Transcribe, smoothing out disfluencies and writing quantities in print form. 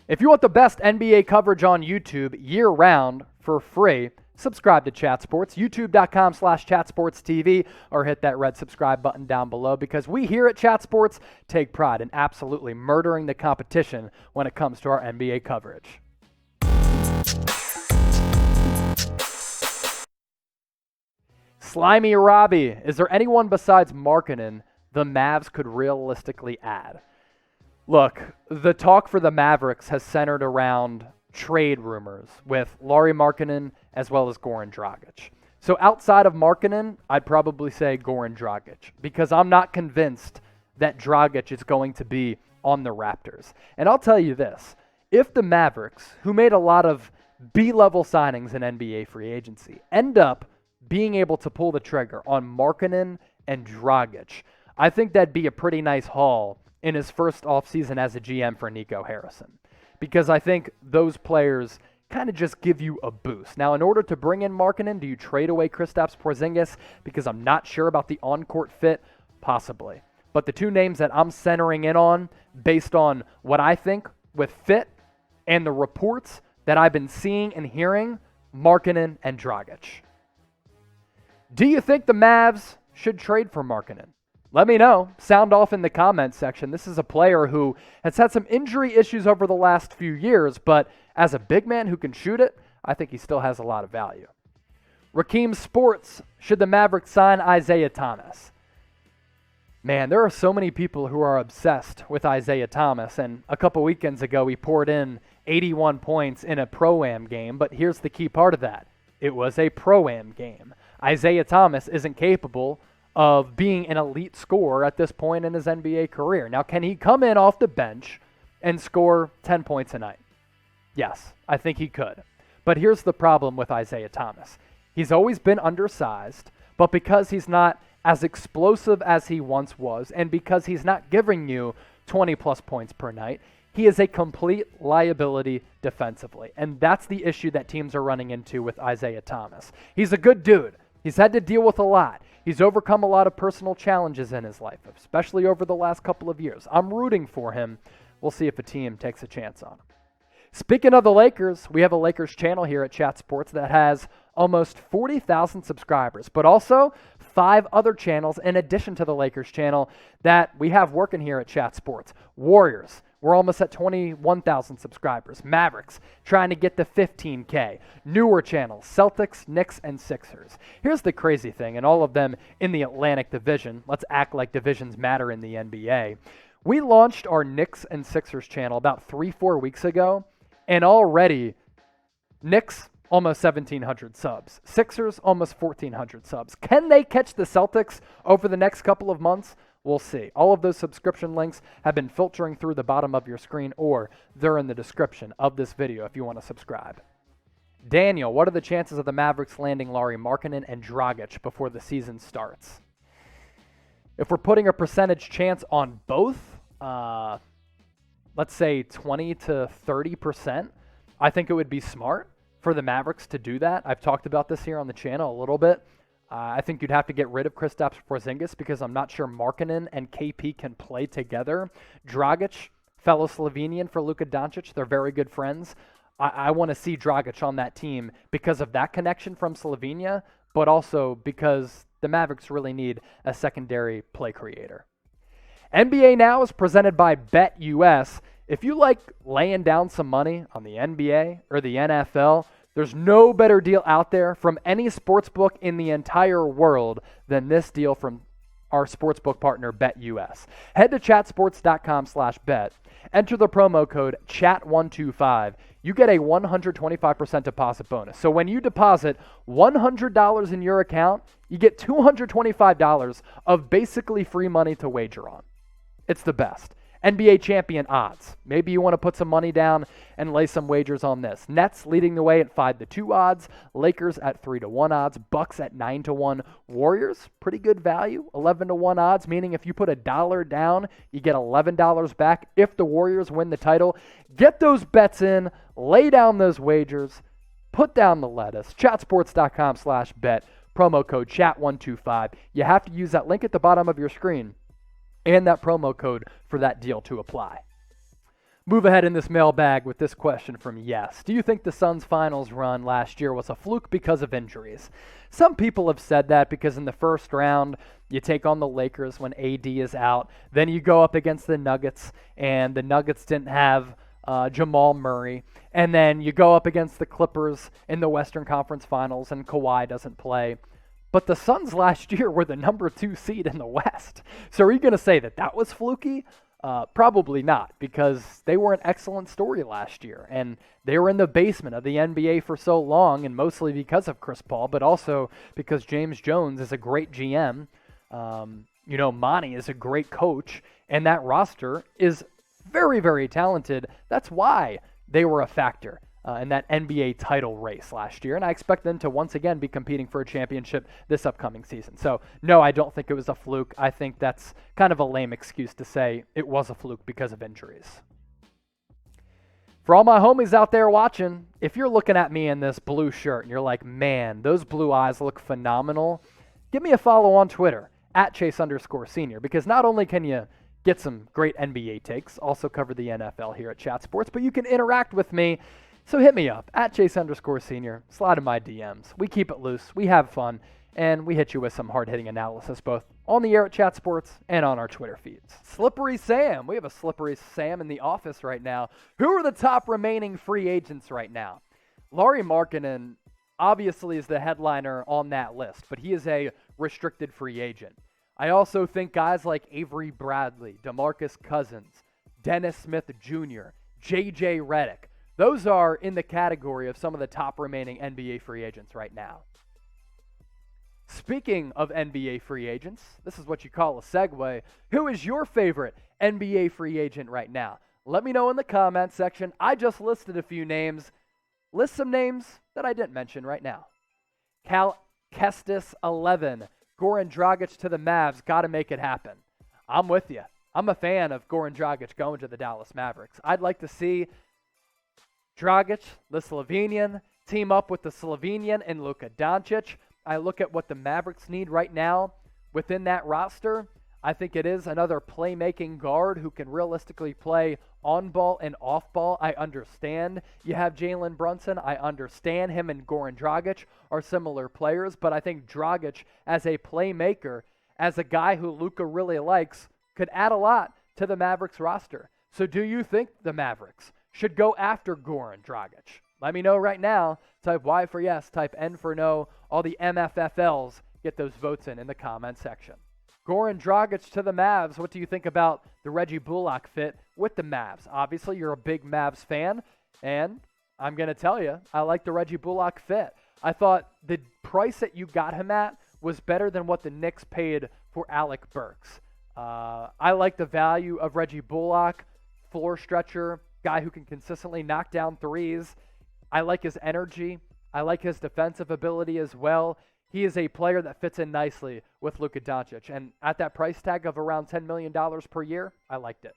If you want the best NBA coverage on YouTube year-round for free, subscribe to Chat Sports, youtube.com/chatsportstv, or hit that red subscribe button down below, because we here at Chat Sports take pride in absolutely murdering the competition when it comes to our NBA coverage. Slimey Robbie, is there anyone besides Markkanen the Mavs could realistically add? Look, the talk for the Mavericks has centered around trade rumors with Lauri Markkanen as well as Goran Dragic. So outside of Markkanen, I'd probably say Goran Dragic, because I'm not convinced that Dragic is going to be on the Raptors. And I'll tell you this, if the Mavericks, who made a lot of B-level signings in NBA free agency, end up being able to pull the trigger on Markkanen and Dragic, I think that'd be a pretty nice haul in his first offseason as a GM for Nico Harrison, because I think those players kind of just give you a boost. Now, in order to bring in Markkanen, do you trade away Kristaps Porzingis? Because I'm not sure about the on-court fit, possibly. But the two names that I'm centering in on, based on what I think with fit and the reports that I've been seeing and hearing, Markkanen and Dragic. Do you think the Mavs should trade for Markkanen? Let me know. Sound off in the comments section. This is a player who has had some injury issues over the last few years, but as a big man who can shoot it, I think he still has a lot of value. Rakhem Sportz, should the Mavericks sign Isaiah Thomas? Man, there are so many people who are obsessed with Isaiah Thomas, and a couple weekends ago he poured in 81 points in a Pro-Am game, but here's the key part of that. It was a Pro-Am game. Isaiah Thomas isn't capable of being an elite scorer at this point in his NBA career. Now, can he come in off the bench and score 10 points a night? Yes, I think he could. But here's the problem with Isaiah Thomas. He's always been undersized, but because he's not as explosive as he once was, and because he's not giving you 20-plus points per night, he is a complete liability defensively. And that's the issue that teams are running into with Isaiah Thomas. He's a good dude. He's had to deal with a lot. He's overcome a lot of personal challenges in his life, especially over the last couple of years. I'm rooting for him. We'll see if a team takes a chance on him. Speaking of the Lakers, we have a Lakers channel here at Chat Sports that has almost 40,000 subscribers, but also 5 other channels in addition to the Lakers channel that we have working here at Chat Sports. Warriors, we're almost at 21,000 subscribers. Mavericks, trying to get to 15K. Newer channels, Celtics, Knicks, and Sixers. Here's the crazy thing, and all of them in the Atlantic Division. Let's act like divisions matter in the NBA. We launched our Knicks and Sixers channel about 3-4 weeks ago, and already Knicks, almost 1,700 subs. Sixers, almost 1,400 subs. Can they catch the Celtics over the next couple of months? We'll see. All of those subscription links have been filtering through the bottom of your screen, or they're in the description of this video if you want to subscribe. Daniel, what are the chances of the Mavericks landing Lauri Markkanen and Dragic before the season starts? If we're putting a percentage chance on both, let's say 20 to 30%, I think it would be smart for the Mavericks to do that. I've talked about this here on the channel a little bit. I think you'd have to get rid of Kristaps Porzingis because I'm not sure Markkanen and KP can play together. Dragic, fellow Slovenian for Luka Doncic, they're very good friends. I want to see Dragic on that team because of that connection from Slovenia, but also because the Mavericks really need a secondary play creator. NBA Now is presented by BetUS. If you like laying down some money on the NBA or the NFL, there's no better deal out there from any sportsbook in the entire world than this deal from our sportsbook partner, BetUS. Head to chatsports.com/bet. Enter the promo code CHAT125. You get a 125% deposit bonus. So when you deposit $100 in your account, you get $225 of basically free money to wager on. It's the best. NBA champion odds. Maybe you want to put some money down and lay some wagers on this. Nets leading the way at 5-2 odds. Lakers at 3-1 odds. Bucks at 9-1. Warriors, pretty good value. 11-1 odds, meaning if you put $1 down, you get $11 back if the Warriors win the title. Get those bets in. Lay down those wagers. Put down the lettuce. Chatsports.com/bet. Promo code CHAT125. You have to use that link at the bottom of your screen and that promo code for that deal to apply. Move ahead in this mailbag with this question from Yes. Do you think the Suns' finals run last year was a fluke because of injuries? Some people have said that because in the first round, you take on the Lakers when AD is out. Then you go up against the Nuggets, and the Nuggets didn't have Jamal Murray. And then you go up against the Clippers in the Western Conference Finals, and Kawhi doesn't play. But the Suns last year were the number 2 seed in the West. So are you going to say that that was fluky? Probably not, because they were an excellent story last year, and they were in the basement of the NBA for so long, and mostly because of Chris Paul, but also because James Jones is a great GM. Monty is a great coach, and that roster is very, very talented. That's why they were a factor in that NBA title race last year, and I expect them to once again be competing for a championship this upcoming season. So, no, I don't think it was a fluke. I think that's kind of a lame excuse to say it was a fluke because of injuries. For all my homies out there watching, if you're looking at me in this blue shirt and you're like, man, those blue eyes look phenomenal, give me a follow on Twitter, @Chase_Senior, because not only can you get some great NBA takes, also cover the NFL here at Chat Sports, but you can interact with me. So hit me up, @Chase_Senior, slide in my DMs. We keep it loose, we have fun, and we hit you with some hard-hitting analysis both on the air at Chat Sports and on our Twitter feeds. Slippery Sam. We have a Slippery Sam in the office right now. Who are the top remaining free agents right now? Lauri Markkanen obviously is the headliner on that list, but he is a restricted free agent. I also think guys like Avery Bradley, DeMarcus Cousins, Dennis Smith Jr., J.J. Redick, those are in the category of some of the top remaining NBA free agents right now. Speaking of NBA free agents, this is what you call a segue. Who is your favorite NBA free agent right now? Let me know in the comment section. I just listed a few names. List some names that I didn't mention right now. Cal Kestis 11. Goran Dragic to the Mavs. Got to make it happen. I'm with you. I'm a fan of Goran Dragic going to the Dallas Mavericks. I'd like to see Dragic, the Slovenian, team up with the Slovenian and Luka Doncic. I look at what the Mavericks need right now within that roster. I think it is another playmaking guard who can realistically play on ball and off ball. I understand you have Jalen Brunson. I understand him and Goran Dragic are similar players, but I think Dragic as a playmaker, as a guy who Luka really likes, could add a lot to the Mavericks roster. So do you think the Mavericks should go after Goran Dragic? Let me know right now. Type Y for yes, type N for no. All the MFFLs, get those votes in the comment section. Goran Dragic to the Mavs. What do you think about the Reggie Bullock fit with the Mavs? Obviously, you're a big Mavs fan, and I'm going to tell you, I like the Reggie Bullock fit. I thought the price that you got him at was better than what the Knicks paid for Alec Burks. I like the value of Reggie Bullock, floor stretcher, guy who can consistently knock down threes. I like his energy. I like his defensive ability as well. He is a player that fits in nicely with Luka Doncic. And at that price tag of around $10 million per year, I liked it.